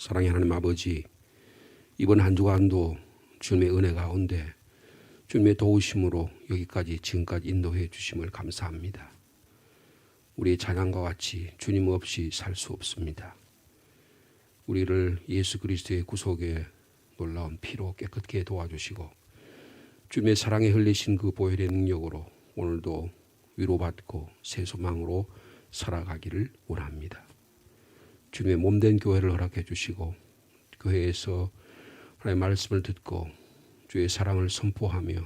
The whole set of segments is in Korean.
사랑의 하나님 아버지, 이번 한 주간도 주님의 은혜 가운데 주님의 도우심으로 여기까지 지금까지 인도해 주심을 감사합니다. 우리의 찬양과 같이 주님 없이 살 수 없습니다. 우리를 예수 그리스도의 구속에 놀라운 피로 깨끗게 도와주시고 주님의 사랑에 흘리신 그 보혈의 능력으로 오늘도 위로받고 새 소망으로 살아가기를 원합니다. 주님의 몸된 교회를 허락해 주시고 교회에서 하나님의 말씀을 듣고 주의 사랑을 선포하며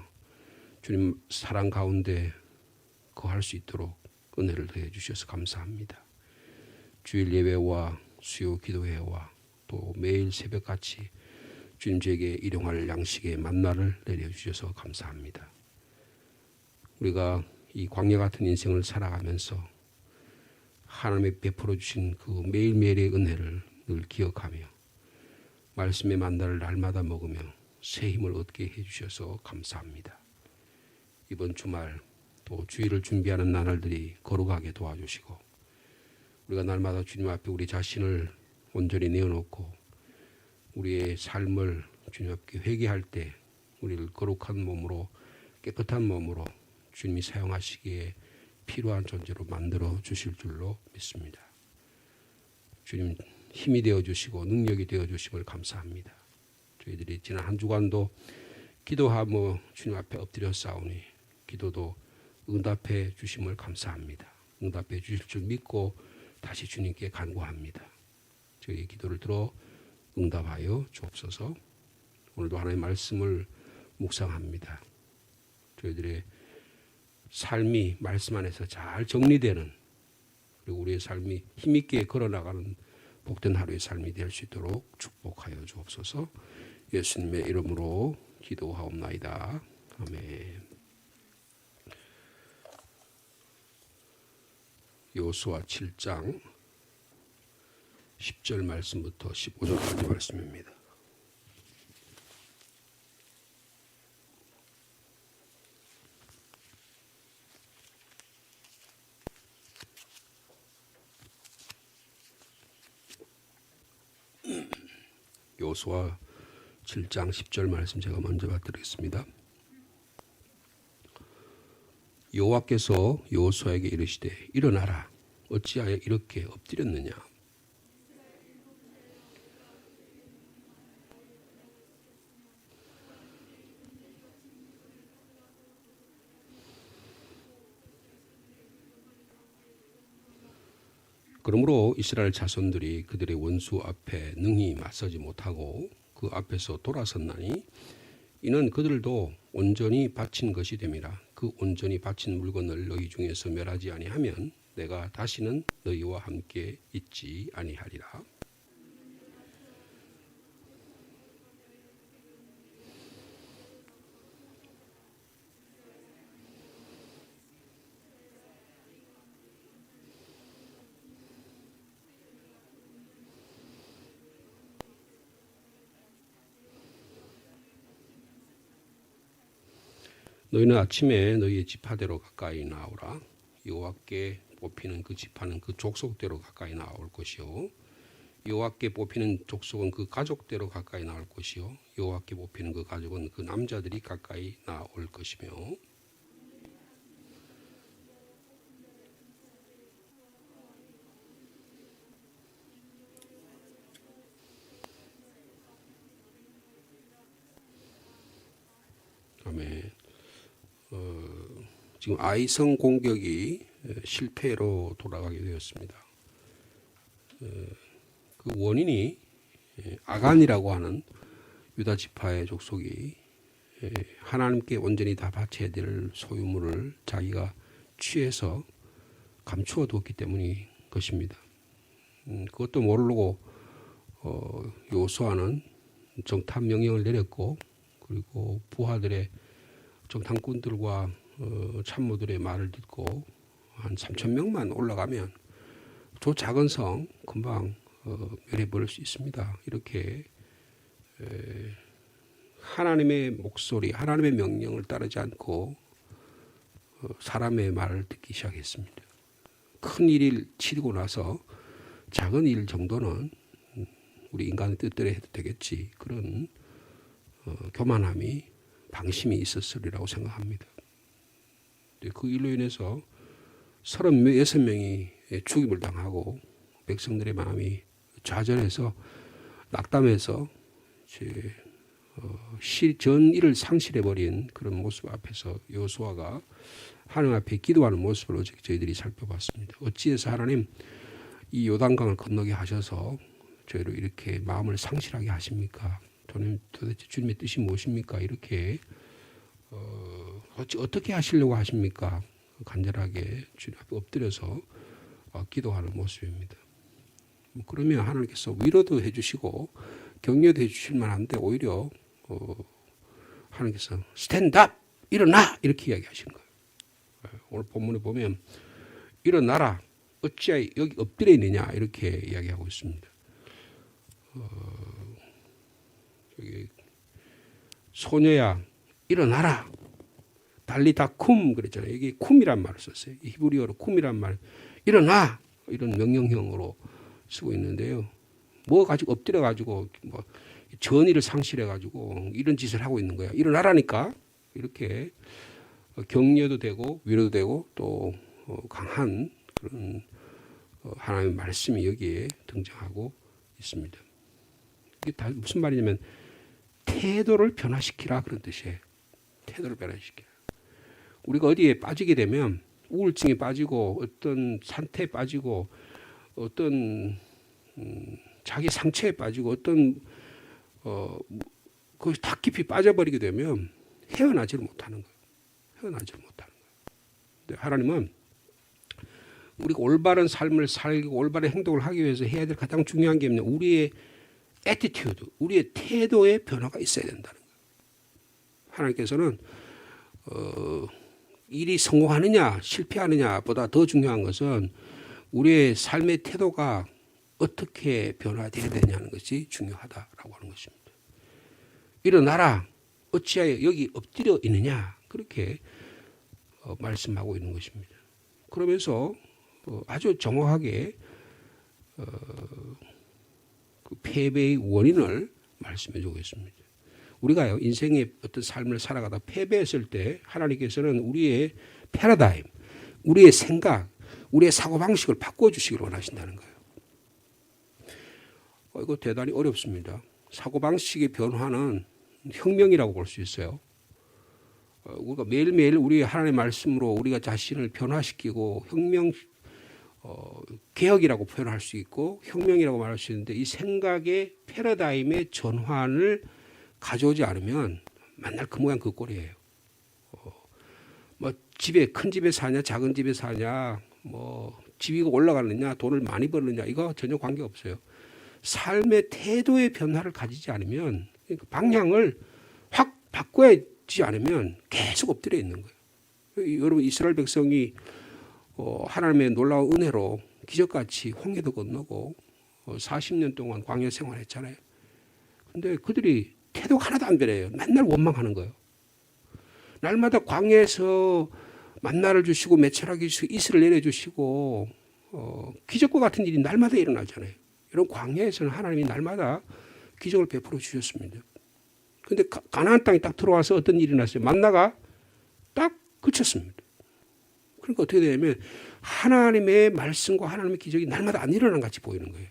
주님 사랑 가운데 거할 수 있도록 은혜를 더해 주셔서 감사합니다. 주일 예배와 수요 기도회와 또 매일 새벽같이 주님 저에게 일용할 양식의 만나를 내려주셔서 감사합니다. 우리가 이 광야 같은 인생을 살아가면서 하나님의 베풀어 주신 그 매일매일의 은혜를 늘 기억하며 말씀의 만나를 날마다 먹으며 새 힘을 얻게 해주셔서 감사합니다. 이번 주말 또 주일을 준비하는 나날들이 거룩하게 도와주시고 우리가 날마다 주님 앞에 우리 자신을 온전히 내어놓고 우리의 삶을 주님 앞에 회개할 때 우리를 거룩한 몸으로 깨끗한 몸으로 주님이 사용하시기에 필요한 존재로 만들어 주실 줄로 믿습니다. 주님 힘이 되어 주시고 능력이 되어 주심을 감사합니다. 저희들이 지난 한 주간도 기도하며 주님 앞에 엎드려 싸우니 기도도 응답해 주심을 감사합니다. 응답해 주실 줄 믿고 다시 주님께 간구합니다. 저희의 기도를 들어 응답하여 주옵소서. 오늘도 하나님의 말씀을 묵상합니다. 저희들의 삶이 말씀 안에서 잘 정리되는 그리고 우리의 삶이 힘있게 걸어나가는 복된 하루의 삶이 될 수 있도록 축복하여 주옵소서. 예수님의 이름으로 기도하옵나이다. 아멘. 여호수아 7장 10절 말씀부터 15절까지 말씀입니다. 여호수아 7장 10절 말씀 제가 먼저 받드리겠습니다. 여호와께서 여호수아에게 이르시되 일어나라 어찌하여 이렇게 엎드렸느냐. 그러므로 이스라엘 자손들이 그들의 원수 앞에 능히 맞서지 못하고 그 앞에서 돌아섰나니 이는 그들도 온전히 바친 것이 됨이라. 그 온전히 바친 물건을 너희 중에서 멸하지 아니하면 내가 다시는 너희와 함께 있지 아니하리라. 너희는 아침에 너희의 지파대로 가까이 나오라. 여호와께 뽑히는 그 지파는 그 족속대로 가까이 나올 것이요 여호와께 뽑히는 족속은 그 가족대로 가까이 나올 것이요 여호와께 뽑히는 그 가족은 그 남자들이 가까이 나올 것이며 아멘. 지금 아이성 공격이 실패로 돌아가게 되었습니다. 그 원인이 아간이라고 하는 유다 지파의 족속이 하나님께 온전히 다 바쳐야 될 소유물을 자기가 취해서 감추어 두었기 때문인 것입니다. 그것도 모르고 여호수아는 정탐 명령을 내렸고 그리고 부하들의 정탐꾼들과 참모들의 말을 듣고 한 3,000명만 올라가면 저 작은 성 금방 멸해버릴 수 있습니다. 이렇게 하나님의 목소리, 하나님의 명령을 따르지 않고 사람의 말을 듣기 시작했습니다. 큰 일을 치르고 나서 작은 일 정도는 우리 인간의 뜻대로 해도 되겠지. 그런 교만함이 방심이 있었으리라고 생각합니다. 그 일로 인해서 36명이 죽임을 당하고 백성들의 마음이 좌절해서 낙담해서 전의를 상실해버린 그런 모습 앞에서 여호수아가 하나님 앞에 기도하는 모습을 어저께 저희들이 살펴봤습니다. 어찌해서 하나님 이 요단강을 건너게 하셔서 저희를 이렇게 마음을 상실하게 하십니까? 도대체 주님의 뜻이 무엇입니까? 이렇게 어떻게 하시려고 하십니까? 간절하게 주님 앞에 엎드려서 기도하는 모습입니다. 그러면 하나님께서 위로도 해주시고 격려도 해주실 만한데 오히려 하나님께서 스탠드업! 일어나! 이렇게 이야기하신 거예요. 오늘 본문에 보면 일어나라! 어찌하여 여기 엎드려 있느냐 이렇게 이야기하고 있습니다. 여기 소녀야 일어나라! 달리다 쿰 그랬잖아요. 이게 쿰이란 말을 썼어요. 히브리어로 쿰이란 말. 일어나! 이런 명령형으로 쓰고 있는데요. 뭐 가지고 엎드려 가지고 뭐 전의를 상실해 가지고 이런 짓을 하고 있는 거야. 일어나라니까. 이렇게 격려도 되고 위로도 되고 또 강한 그런 하나님의 말씀이 여기에 등장하고 있습니다. 이게 다 무슨 말이냐면 태도를 변화시키라 그런 뜻이에요. 태도를 변화시키라. 우리가 어디에 빠지게 되면 우울증에 빠지고 어떤 상태에 빠지고 어떤 자기 상처에 빠지고 어떤 거기 다 깊이 빠져버리게 되면 헤어나지를 못하는 거예요. 헤어나지를 못하는 거예요. 근데 하나님은 우리가 올바른 삶을 살고 올바른 행동을 하기 위해서 해야 될 가장 중요한 게 뭐냐? 우리의 애티튜드, 우리의 태도의 변화가 있어야 된다는 거예요. 하나님께서는 일이 성공하느냐 실패하느냐보다 더 중요한 것은 우리의 삶의 태도가 어떻게 변화되어야 되냐는 것이 중요하다라고 하는 것입니다. 일어나라 어찌하여 여기 엎드려 있느냐 그렇게 말씀하고 있는 것입니다. 그러면서 아주 정확하게 그 패배의 원인을 말씀해 주고 있습니다. 우리가요 인생의 어떤 삶을 살아가다 패배했을 때 하나님께서는 우리의 패러다임, 우리의 생각, 우리의 사고방식을 바꿔주시기를 원하신다는 거예요. 이거 대단히 어렵습니다. 사고방식의 변화는 혁명이라고 볼 수 있어요. 우리가 매일매일 우리 하나님의 말씀으로 우리가 자신을 변화시키고 개혁이라고 표현할 수 있고 혁명이라고 말할 수 있는데 이 생각의 패러다임의 전환을 가져오지 않으면 맨날 그 모양 그 꼴이에요. 뭐 집에 큰 집에 사냐 작은 집에 사냐 뭐 집이 올라가느냐 돈을 많이 벌느냐 이거 전혀 관계없어요. 삶의 태도의 변화를 가지지 않으면 방향을 확 바꿔야지 않으면 계속 엎드려 있는 거예요. 여러분 이스라엘 백성이 하나님의 놀라운 은혜로 기적같이 홍해도 건너고 40년 동안 광야 생활했잖아요. 근데 그들이 태도가 하나도 안 변해요. 맨날 원망하는 거예요. 날마다 광야에서 만나를 주시고 매철하게 주시고 이슬을 내려주시고 기적과 같은 일이 날마다 일어나잖아요. 이런 광야에서는 하나님이 날마다 기적을 베풀어 주셨습니다. 그런데 가나안 땅에 딱 들어와서 어떤 일이 났어요. 만나가 딱 그쳤습니다. 그러니까 어떻게 되냐면 하나님의 말씀과 하나님의 기적이 날마다 안 일어난 같이 보이는 거예요.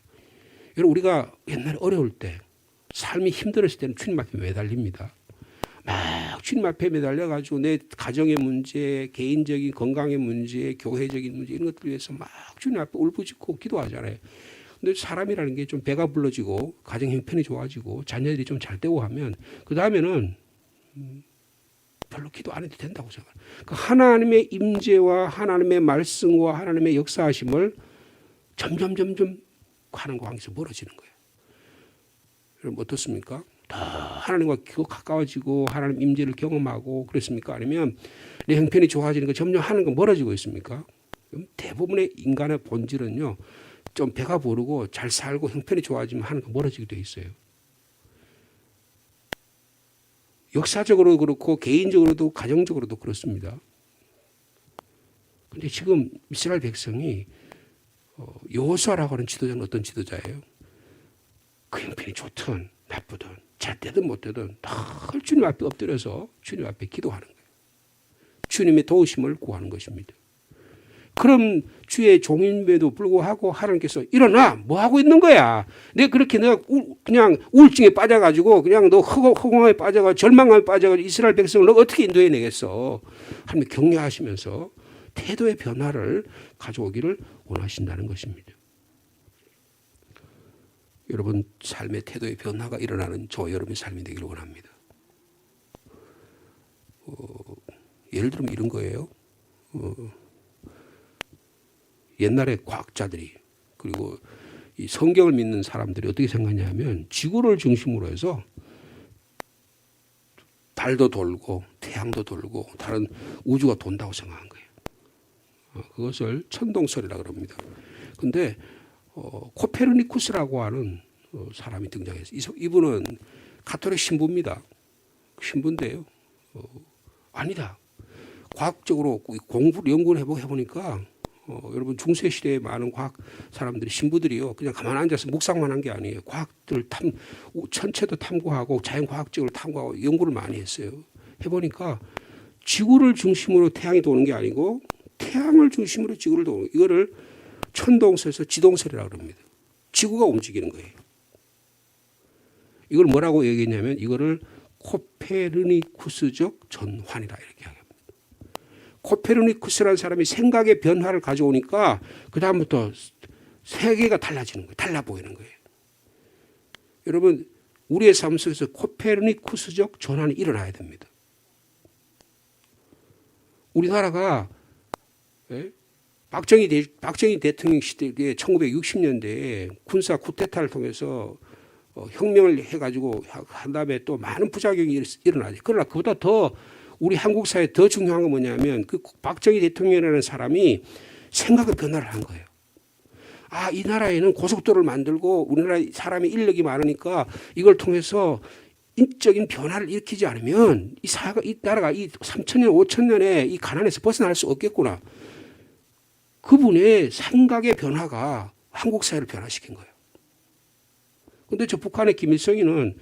여러분 우리가 옛날에 어려울 때 삶이 힘들었을 때는 주님 앞에 매달립니다. 막 주님 앞에 매달려가지고 내 가정의 문제, 개인적인 건강의 문제, 교회적인 문제 이런 것들 위해서 막 주님 앞에 울부짖고 기도하잖아요. 근데 사람이라는 게 좀 배가 불러지고 가정 형편이 좋아지고 자녀들이 좀 잘 되고 하면 그 다음에는 별로 기도 안 해도 된다고 생각해요. 그러니까 하나님의 임재와 하나님의 말씀과 하나님의 역사하심을 점점 하나님과 관계에서 멀어지는 거예요. 여러분 어떻습니까? 더 하나님과 가까워지고 하나님 임재를 경험하고 그렇습니까? 아니면 내 형편이 좋아지는 거 점점 하는 거 멀어지고 있습니까? 대부분의 인간의 본질은요. 좀 배가 부르고 잘 살고 형편이 좋아지면 하는 거 멀어지게 돼 있어요. 역사적으로 그렇고 개인적으로도 가정적으로도 그렇습니다. 그런데 지금 이스라엘 백성이 여호수아라고 하는 지도자는 어떤 지도자예요? 그 형편이 좋든 나쁘든 잘 되든 못 되든 늘 주님 앞에 엎드려서 주님 앞에 기도하는 거예요. 주님의 도우심을 구하는 것입니다. 그럼 주의 종인임에도 불구하고 하나님께서 일어나, 뭐 하고 있는 거야? 내가 그렇게 내가 그냥 우울증에 빠져가지고 그냥 너 허공에 빠져가지고 절망감에 빠져가지고 이스라엘 백성을 너 어떻게 인도해내겠어? 하나님 격려하시면서 태도의 변화를 가져오기를 원하신다는 것입니다. 여러분 삶의 태도의 변화가 일어나는 저 여러분의 삶이 되기를 원합니다. 예를 들면 이런 거예요. 옛날에 과학자들이 그리고 이 성경을 믿는 사람들이 어떻게 생각하냐면 지구를 중심으로 해서 달도 돌고 태양도 돌고 다른 우주가 돈다고 생각한 거예요. 그것을 천동설이라고 그럽니다. 그런데 코페르니쿠스라고 하는 사람이 등장했어요. 이분은 가톨릭 신부입니다. 신부인데요. 아니다. 과학적으로 연구를 해보니까 여러분 중세 시대에 많은 과학 사람들이 신부들이요 그냥 가만 앉아서 묵상만 한 게 아니에요. 과학들 천체도 탐구하고 자연과학적으로 탐구하고 연구를 많이 했어요. 해보니까 지구를 중심으로 태양이 도는 게 아니고 태양을 중심으로 지구를 도는 이거를 천동설에서 지동설이라고 합니다. 지구가 움직이는 거예요. 이걸 뭐라고 얘기했냐면 이거를 코페르니쿠스적 전환이다 이렇게 합니다. 코페르니쿠스라는 사람이 생각의 변화를 가져오니까 그 다음부터 세계가 달라지는 거예요. 달라 보이는 거예요. 여러분 우리의 삶 속에서 코페르니쿠스적 전환이 일어나야 됩니다. 우리나라가 박정희 대통령 시대에 1960년대에 군사 쿠데타를 통해서 혁명을 해가지고 한 다음에 또 많은 부작용이 일어나죠. 그러나 그보다 더 우리 한국 사회에 더 중요한 건 뭐냐면 그 박정희 대통령이라는 사람이 생각의 변화를 한 거예요. 아, 이 나라에는 고속도로를 만들고 우리나라 사람이 인력이 많으니까 이걸 통해서 인적인 변화를 일으키지 않으면 이 나라가 이 3,000년, 5,000년의 이 가난에서 벗어날 수 없겠구나. 그분의 생각의 변화가 한국 사회를 변화시킨 거예요. 그런데 저 북한의 김일성이는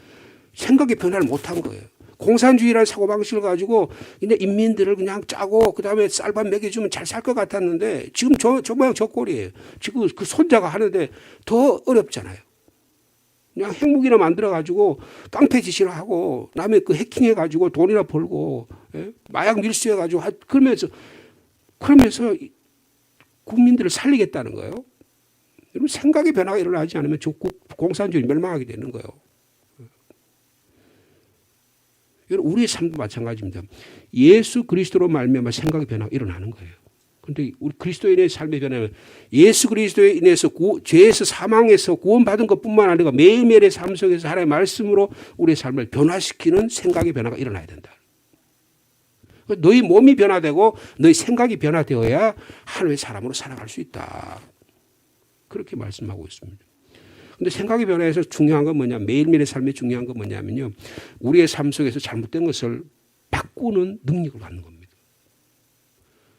생각의 변화를 못한 거예요. 공산주의라는 사고방식을 가지고 근데 인민들을 그냥 짜고 그다음에 쌀밥 먹여주면 잘 살 것 같았는데 지금 저 모양 저 꼴이에요. 지금 그 손자가 하는데 더 어렵잖아요. 그냥 핵무기나 만들어가지고 깡패 짓이나 하고 남의 그 해킹해가지고 돈이나 벌고 마약 밀수해가지고 그러면서 국민들을 살리겠다는 거예요. 여러분 생각의 변화가 일어나지 않으면 공산주의 멸망하게 되는 거예요. 우리의 삶도 마찬가지입니다. 예수 그리스도로 말미암아 생각의 변화가 일어나는 거예요. 그런데 우리 그리스도인의 삶의 변화는 예수 그리스도에 인해서 죄에서 사망에서 구원받은 것뿐만 아니라 매일매일의 삶 속에서 하나님의 말씀으로 우리의 삶을 변화시키는 생각의 변화가 일어나야 된다. 너희 몸이 변화되고 너희 생각이 변화되어야 하나님의 사람으로 살아갈 수 있다. 그렇게 말씀하고 있습니다. 근데 생각의 변화에서 중요한 건 뭐냐, 매일매일의 삶에 중요한 건 뭐냐면요, 우리의 삶 속에서 잘못된 것을 바꾸는 능력을 갖는 겁니다.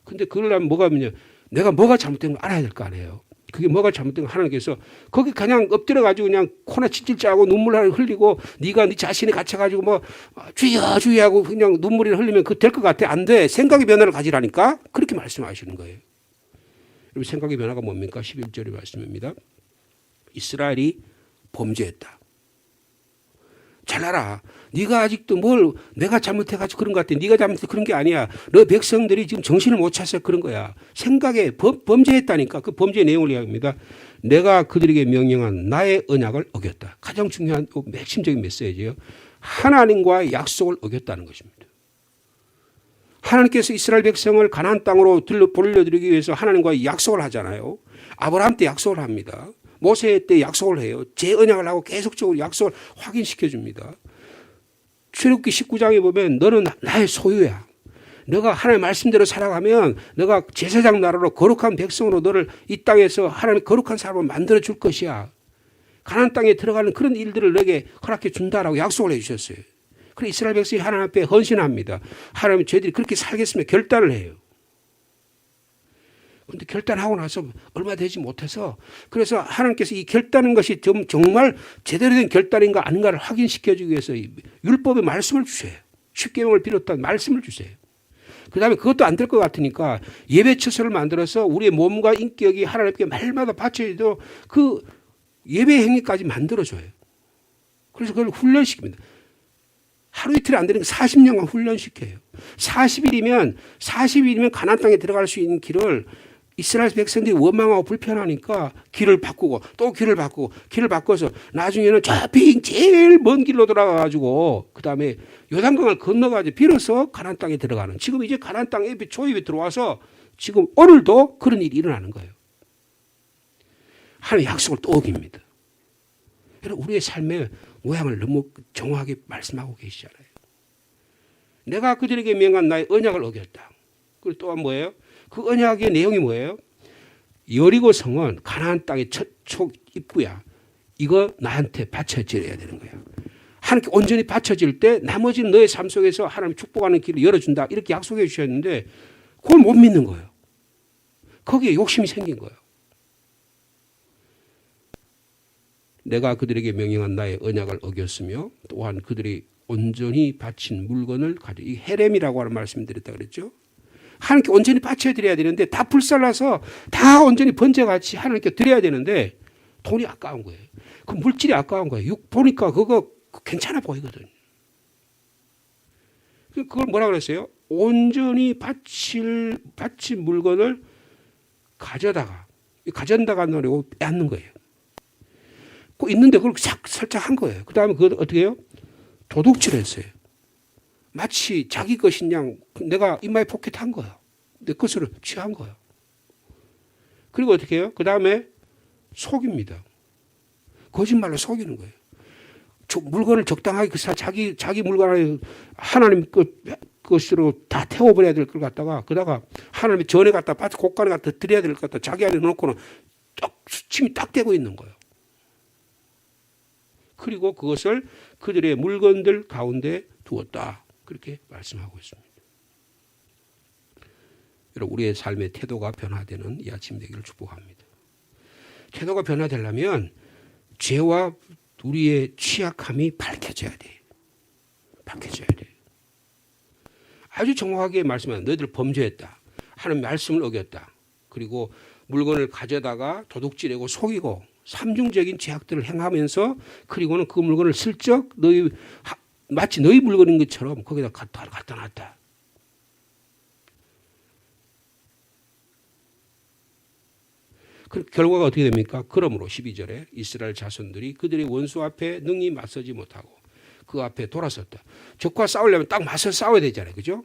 근데 그러려면 뭐가 뭐냐, 내가 뭐가 잘못된 걸 알아야 될 거 아니에요. 그게 뭐가 잘못된 걸 하나님께서 거기 그냥 엎드려가지고 그냥 코나 찔찔 짜고 눈물 흘리고 네가 네 자신이 갇혀가지고 뭐 주여 주여 하고 그냥 눈물이 흘리면 그거 될 것 같아. 안 돼. 생각의 변화를 가지라니까. 그렇게 말씀하시는 거예요. 여러분 생각의 변화가 뭡니까? 11절의 말씀입니다. 이스라엘이 범죄했다. 잘 알아. 네가 아직도 내가 잘못해가지고 그런 것 같아. 네가 잘못해서 그런 게 아니야. 너 백성들이 지금 정신을 못 차서 그런 거야. 생각에 범죄했다니까. 그 범죄의 내용을 이야기합니다. 내가 그들에게 명령한 나의 언약을 어겼다. 가장 중요한 핵심적인 메시지예요. 하나님과의 약속을 어겼다는 것입니다. 하나님께서 이스라엘 백성을 가나안 땅으로 돌려드리기 위해서 하나님과의 약속을 하잖아요. 아브라함 때 약속을 합니다. 모세 때 약속을 해요. 재언약을 하고 계속적으로 약속을 확인시켜 줍니다. 출애굽기 19장에 보면 너는 나의 소유야. 너가 하나님의 말씀대로 살아가면 너가 제사장 나라로 거룩한 백성으로 너를 이 땅에서 하나님의 거룩한 사람으로 만들어 줄 것이야. 가나안 땅에 들어가는 그런 일들을 너에게 허락해 준다라고 약속을 해 주셨어요. 그래서 이스라엘 백성이 하나님 앞에 헌신합니다. 하나님 저희들이 그렇게 살겠으면 결단을 해요. 근데 결단하고 나서 얼마 되지 못해서 그래서 하나님께서 이 결단한 것이 정말 제대로 된 결단인가 아닌가를 확인시켜주기 위해서 율법의 말씀을 주세요. 십계명을 비롯한 말씀을 주세요. 그 다음에 그것도 안 될 것 같으니까 예배 처소를 만들어서 우리의 몸과 인격이 하나님께 말마다 바쳐져도 그 예배 행위까지 만들어줘요. 그래서 그걸 훈련시킵니다. 하루 이틀이 안 되는 게 40년간 훈련시켜요. 40일이면 가나안 땅에 들어갈 수 있는 길을 이스라엘 백성들이 원망하고 불편하니까 길을 바꾸고 또 길을 바꿔서 나중에는 저 제일 먼 길로 돌아가가지고 그 다음에 요단강을 건너가지고 비로소 가나안 땅에 들어가는, 지금 이제 가나안 땅에 초입에 들어와서 지금 오늘도 그런 일이 일어나는 거예요. 하나님의 약속을 또 어깁니다. 여러분, 우리의 삶의 모양을 너무 정확하게 말씀하고 계시잖아요. 내가 그들에게 명한 나의 언약을 어겼다. 그리고 또한 뭐예요? 그 언약의 내용이 뭐예요? 여리고 성은 가나안 땅의 첫 입구야. 이거 나한테 바쳐져야 되는 거야. 하나님께 온전히 바쳐질 때 나머지는 너의 삶 속에서 하나님 축복하는 길을 열어준다. 이렇게 약속해 주셨는데 그걸 못 믿는 거예요. 거기에 욕심이 생긴 거예요. 내가 그들에게 명령한 나의 언약을 어겼으며 또한 그들이 온전히 바친 물건을 가지고, 이 헤렘이라고 하는 말씀을 드렸다 그랬죠. 하나님께 온전히 바쳐드려야 되는데 다 불살라서 다 온전히 번제같이 하나님께 드려야 되는데 돈이 아까운 거예요. 그 물질이 아까운 거예요. 보니까 그거 괜찮아 보이거든. 그걸 뭐라 그랬어요? 온전히 바친 물건을 가져다가 놓으려고 빼앗는 거예요. 그 있는데 그걸 살짝 한 거예요. 그 다음에 그걸 어떻게 해요? 도둑질 했어요. 마치 자기 것인 양 내가 이마에 포켓한 거야. 내 것으로 취한 거야. 그리고 어떻게 해요? 그 다음에 속입니다. 거짓말로 속이는 거예요. 물건을 적당하게 자기 물건을 하나님 것으로 다 태워버려야 될 걸 갖다가 그다가 하나님의 전에 갖다 곳간에 갖다 드려야 될 것 갖다 자기 안에 넣어놓고는 침이 딱 대고 있는 거예요. 그리고 그것을 그들의 물건들 가운데 두었다. 그렇게 말씀하고 있습니다. 여러분, 우리의 삶의 태도가 변화되는 이 아침 되기를 축복합니다. 태도가 변화되려면 죄와 우리의 취약함이 밝혀져야 돼요. 밝혀져야 돼요. 아주 정확하게 말씀하는, 너희들 범죄했다. 하는 말씀을 어겼다. 그리고 물건을 가져다가 도둑질하고 속이고 삼중적인 죄악들을 행하면서 그리고는 그 물건을 슬쩍 마치 너희 물건인 것처럼 거기다 갖다 놨다. 그 결과가 어떻게 됩니까? 그러므로 12절에 이스라엘 자손들이 그들의 원수 앞에 능히 맞서지 못하고 그 앞에 돌아섰다. 적과 싸우려면 딱 맞서 싸워야 되잖아요. 그죠?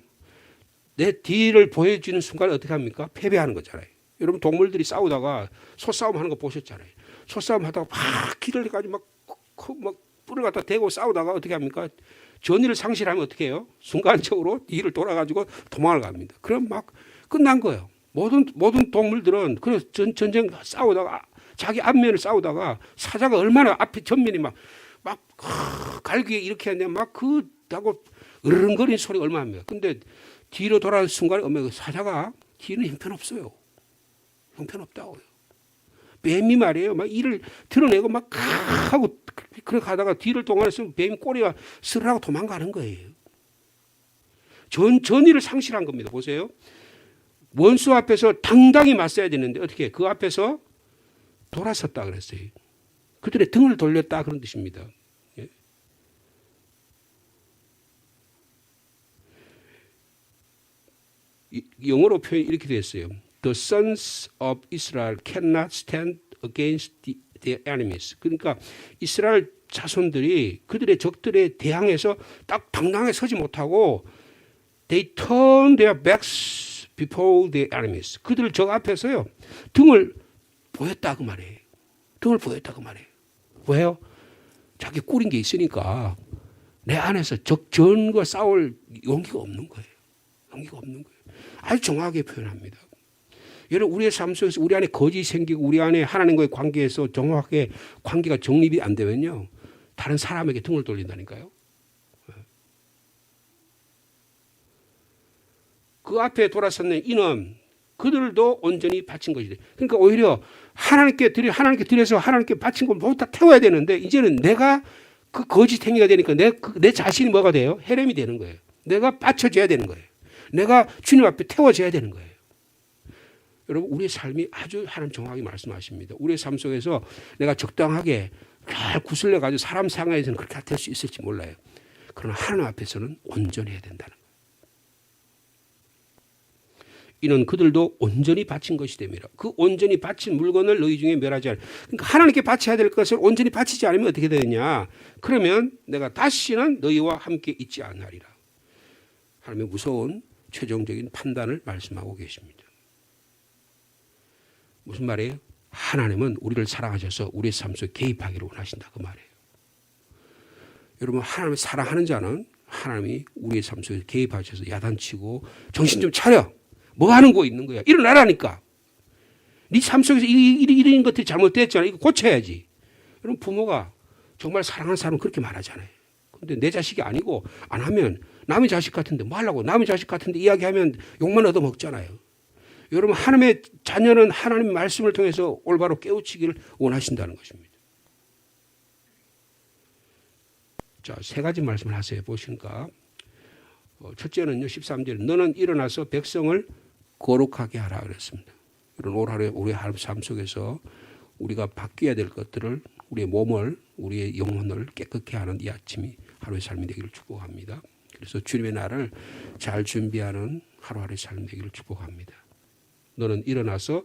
내 뒤를 보여주는 순간에 어떻게 합니까? 패배하는 거잖아요. 여러분, 동물들이 싸우다가 소싸움 하는 거 보셨잖아요. 소싸움 하다가 막 길을 해가지고 막 뿔을 갖다 대고 싸우다가 어떻게 합니까? 전의를 상실하면 어떻게 해요? 순간적으로 뒤를 돌아가지고 도망을 갑니다. 그럼 막 끝난 거예요. 모든 동물들은 그래서 전쟁 싸우다가 자기 앞면을 싸우다가 사자가 얼마나 앞에 전면이 막 갈기에 이렇게 하냐 막 하고 으르렁거리는 소리가 얼마입니까? 근데 뒤로 돌아가는 순간에 사자가 뒤는 형편없어요. 형편없다고요. 뱀이 말이에요. 막 이를 드러내고 막 하고 그렇게 가다가 뒤를 동안해서 뱀 꼬리가 쓰러하고 도망가는 거예요. 전의를 상실한 겁니다. 보세요. 원수 앞에서 당당히 맞서야 되는데 어떻게 그 앞에서 돌아섰다 그랬어요. 그들의 등을 돌렸다 그런 뜻입니다. 예. 영어로 표현이 이렇게 되었어요. The sons of Israel cannot stand against their enemies. 그러니까 이스라엘 자손들이 그들의 적들에 대항해서 딱 당당하게 서지 못하고 they turn their backs before their enemies. 그들 적 앞에서요 등을 보였다 그 말이에요. 등을 보였다 그 말이에요. 왜요? 자기 꾸린 게 있으니까 내 안에서 적전과 싸울 용기가 없는 거예요. 용기가 없는 거예요. 아주 정확하게 표현합니다. 여러분, 우리의 삶 속에서 우리 안에 거짓이 생기고 우리 안에 하나님과의 관계에서 정확하게 관계가 정립이 안 되면요 다른 사람에게 등을 돌린다니까요. 그 앞에 돌아섰는 이는 그들도 온전히 바친 것이다. 그러니까 오히려 하나님께 드려서 하나님께 바친 걸 모두 다 태워야 되는데 이제는 내가 그 거짓 행위가 되니까 내 자신이 뭐가 돼요? 헤렘이 되는 거예요. 내가 바쳐줘야 되는 거예요. 내가 주님 앞에 태워져야 되는 거예요. 여러분 우리의 삶이 아주 하나님 정확하게 말씀하십니다. 우리의 삶 속에서 내가 적당하게 잘 구슬려 가지고 사람 상하에서는 그렇게 될 수 있을지 몰라요. 그러나 하나님 앞에서는 온전히 해야 된다는 거예요. 이는 그들도 온전히 바친 것이 됨이라. 그 온전히 바친 물건을 너희 중에 멸하지 않으라. 그러니까 하나님께 바쳐야 될 것을 온전히 바치지 않으면 어떻게 되느냐. 그러면 내가 다시는 너희와 함께 있지 않으리라. 하나님의 무서운 최종적인 판단을 말씀하고 계십니다. 무슨 말이에요? 하나님은 우리를 사랑하셔서 우리의 삶 속에 개입하기를 원하신다 그 말이에요. 여러분 하나님을 사랑하는 자는 하나님이 우리의 삶 속에 개입하셔서 야단치고 정신 좀 차려. 뭐 하는 거 있는 거야. 일어나라니까. 네 삶 속에서 이런 것들이 잘못됐잖아. 이거 고쳐야지. 여러분 부모가 정말 사랑하는 사람은 그렇게 말하잖아요. 근데 내 자식이 아니고 안 하면 남의 자식 같은데 뭐 하려고 남의 자식 같은데 이야기하면 욕만 얻어먹잖아요. 여러분 하나님의 자녀는 하나님의 말씀을 통해서 올바로 깨우치기를 원하신다는 것입니다. 자, 세 가지 말씀을 하세요. 보시니까 첫째는요. 13절 너는 일어나서 백성을 거룩하게 하라 그랬습니다. 이런 올 하루의 우리의 삶 속에서 우리가 바뀌어야 될 것들을 우리의 몸을 우리의 영혼을 깨끗게 하는 이 아침이 하루의 삶이 되기를 축복합니다. 그래서 주님의 날을 잘 준비하는 하루하루의 삶이 되기를 축복합니다. 너는 일어나서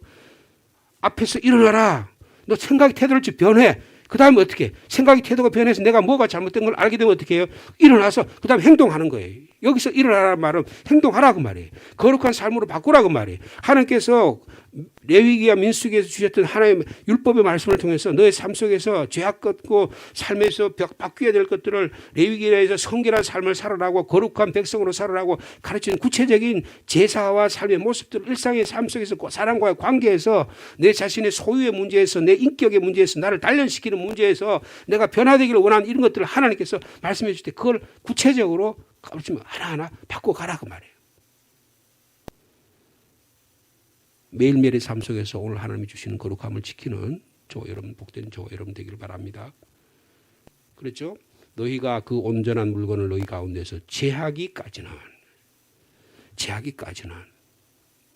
앞에서 일어나라. 너 생각이 태도를 좀 변해. 그 다음에 어떻게? 생각이 태도가 변해서 내가 뭐가 잘못된 걸 알게 되면 어떻게 해요? 일어나서 그 다음에 행동하는 거예요. 여기서 일어나라는 말은 행동하라고 말이에요. 거룩한 삶으로 바꾸라고 말이에요. 하나님께서 레위기와 민수기에서 주셨던 하나님의 율법의 말씀을 통해서 너의 삶 속에서 죄악 걷고 삶에서 바뀌어야 될 것들을 레위기에서 성결한 삶을 살아라고 거룩한 백성으로 살아라고 가르치는 구체적인 제사와 삶의 모습들을 일상의 삶 속에서 사람과의 관계에서 내 자신의 소유의 문제에서 내 인격의 문제에서 나를 단련시키는 문제에서 내가 변화되기를 원하는 이런 것들을 하나님께서 말씀해 주실 때 그걸 구체적으로 하나하나 바꿔가라 그 말이에요. 매일매일의 삶 속에서 오늘 하나님이 주시는 거룩함을 지키는 저와 여러분 복된 저와 여러분 되기를 바랍니다. 그렇죠? 너희가 그 온전한 물건을 너희 가운데서 제하기까지는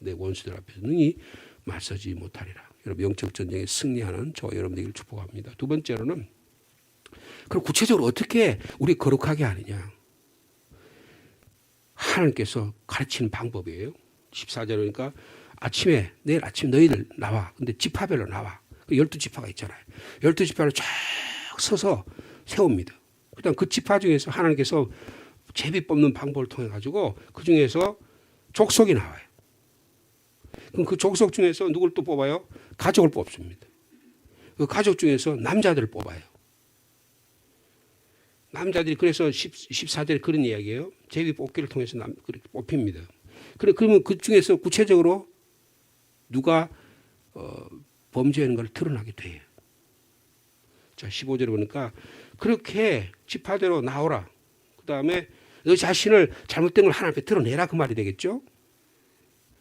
내 원수들 앞에서 능히 맞서지 못하리라. 여러분 영적 전쟁에 승리하는 저와 여러분 되기를 축복합니다. 두 번째로는 그럼 구체적으로 어떻게 우리 거룩하게 하느냐. 하나님께서 가르치는 방법이에요. 14절이니까 내일 아침 너희들 나와. 근데 지파별로 나와. 12지파가 있잖아요. 12지파를 쫙 서서 세웁니다. 그다음 그 지파 중에서 하나님께서 제비 뽑는 방법을 통해 가지고 그 중에서 족속이 나와요. 그럼 그 족속 중에서 누굴 또 뽑아요? 가족을 뽑습니다. 그 가족 중에서 남자들을 뽑아요. 남자들이 그래서 14절에 그런 이야기예요. 제비 뽑기를 통해서 그렇게 뽑힙니다. 그러면 그 중에서 구체적으로 누가 범죄하는 걸 드러나게 돼요. 자, 15절에 보니까 그렇게 지파대로 나오라. 그 다음에 너 자신을 잘못된 걸 하나님 앞에 드러내라 그 말이 되겠죠.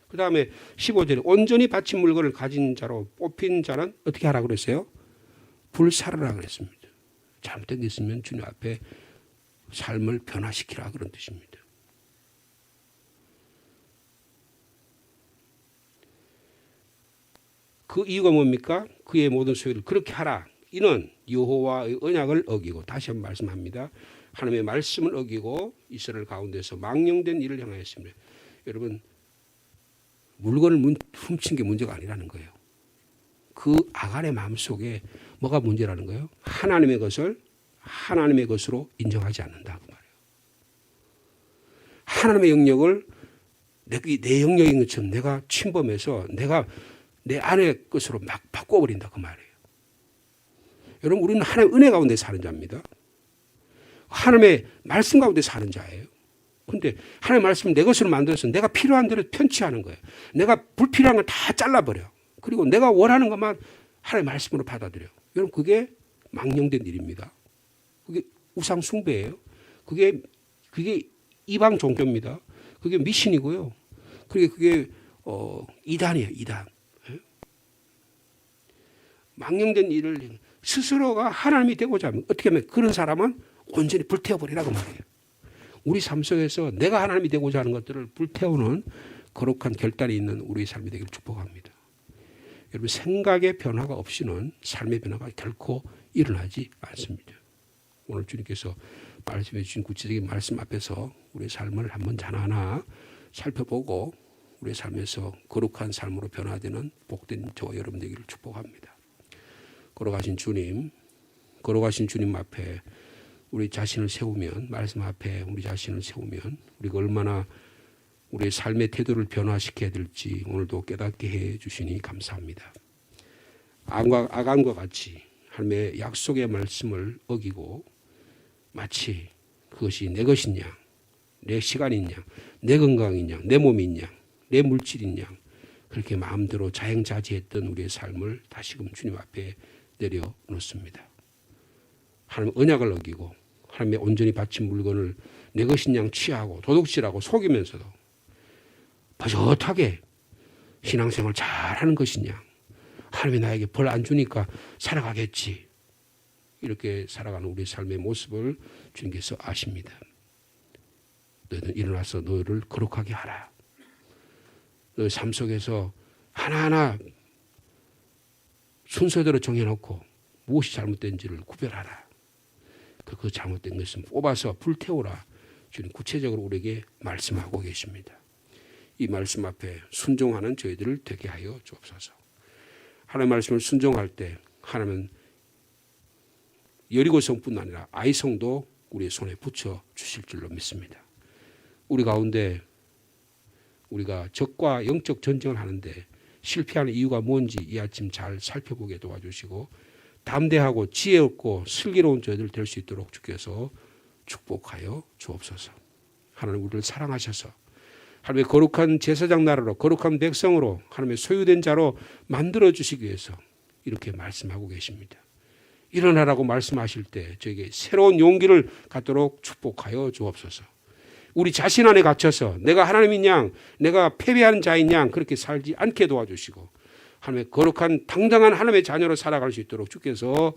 그 다음에 15절에 온전히 바친 물건을 가진 자로 뽑힌 자는 어떻게 하라 그랬어요? 불사르라 그랬습니다. 잘못된 게 있으면 주님 앞에 삶을 변화시키라 그런 뜻입니다. 그 이유가 뭡니까? 그의 모든 소유를 그렇게 하라. 이는 여호와의 언약을 어기고 다시 한번 말씀합니다. 하나님의 말씀을 어기고 이스라엘 가운데서 망령된 일을 행하였습니다. 여러분 물건을 훔친 게 문제가 아니라는 거예요. 그 아간의 마음속에 뭐가 문제라는 거예요? 하나님의 것을 하나님의 것으로 인정하지 않는다 그 말이에요. 하나님의 영역을 내 영역인 것처럼 내가 침범해서 내가 내 아내의 것으로 막 바꿔버린다 그 말이에요. 여러분 우리는 하나님의 은혜 가운데 사는 자입니다. 하나님의 말씀 가운데 사는 자예요. 그런데 하나님의 말씀을 내 것으로 만들어서 내가 필요한 대로 편취하는 거예요. 내가 불필요한 걸 다 잘라버려. 그리고 내가 원하는 것만 하나님의 말씀으로 받아들여. 여러분 그게 망령된 일입니다. 그게 우상 숭배예요. 그게 이방 종교입니다. 그게 미신이고요. 그게 이단이에요, 이단. 망령된 일을 스스로가 하나님이 되고자 하면 어떻게 하면 그런 사람은 온전히 불태워버리라고 말해요. 우리 삶 속에서 내가 하나님이 되고자 하는 것들을 불태우는 거룩한 결단이 있는 우리의 삶이 되기를 축복합니다. 여러분, 생각의 변화가 없이는 삶의 변화가 결코 일어나지 않습니다. 오늘 주님께서 말씀해 주신 구체적인 말씀 앞에서 우리의 삶을 한번 하나하나 살펴보고 우리의 삶에서 거룩한 삶으로 변화되는 복된 저와 여러분 되기를 축복합니다. 걸어가신 주님 앞에 우리 자신을 세우면, 말씀 앞에 우리 자신을 세우면 우리가 얼마나 우리의 삶의 태도를 변화시켜야 될지 오늘도 깨닫게 해 주시니 감사합니다. 아간과 같이 하나님의 약속의 말씀을 어기고 마치 그것이 내 것인 양, 내 시간인 양, 내 건강인 양, 내 몸인 양, 내 물질인 양, 그렇게 마음대로 자행자지했던 우리의 삶을 다시금 주님 앞에 내려놓습니다. 하나님 언약을 어기고 하나님의 온전히 바친 물건을 내 것인 양 취하고 도둑질하고 속이면서도 버젓하게 신앙생활 잘하는 것인 양, 하나님이 나에게 벌 안 주니까 살아가겠지, 이렇게 살아가는 우리의 삶의 모습을 주님께서 아십니다. 너희는 일어나서 너희를 거룩하게 하라. 너희 삶 속에서 하나하나 순서대로 정해놓고 무엇이 잘못된지를 구별하라. 그 잘못된 것은 뽑아서 불태우라. 주님 구체적으로 우리에게 말씀하고 계십니다. 이 말씀 앞에 순종하는 저희들을 되게 하여 주옵소서. 하나님의 말씀을 순종할 때 하나님은 여리고성뿐 아니라 아이성도 우리의 손에 붙여 주실 줄로 믿습니다. 우리 가운데 우리가 적과 영적 전쟁을 하는데 실패하는 이유가 뭔지 이 아침 잘 살펴보게 도와주시고 담대하고 지혜 없고 슬기로운 저희들 될 수 있도록 주께서 축복하여 주옵소서. 하나님 우리를 사랑하셔서 하나님의 거룩한 제사장 나라로, 거룩한 백성으로, 하나님의 소유된 자로 만들어주시기 위해서 이렇게 말씀하고 계십니다. 일어나라고 말씀하실 때 저에게 새로운 용기를 갖도록 축복하여 주옵소서. 우리 자신 안에 갇혀서 내가 하나님인 양, 내가 패배하는 자인 양 그렇게 살지 않게 도와주시고 하나님의 거룩한 당당한 하나님의 자녀로 살아갈 수 있도록 주께서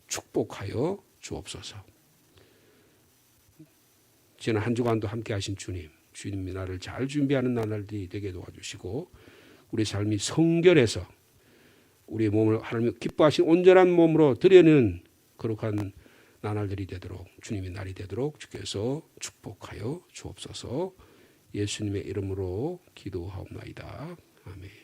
축복하여 주옵소서. 지난 한 주간도 함께 하신 주님이 나를 잘 준비하는 나날들이 되게 도와주시고 우리 삶이 성결해서 우리의 몸을 하나님 기뻐하신 온전한 몸으로 드려내는 거룩한 나날들이 되도록, 주님의 날이 되도록 주께서 축복하여 주옵소서. 예수님의 이름으로 기도하옵나이다. 아멘.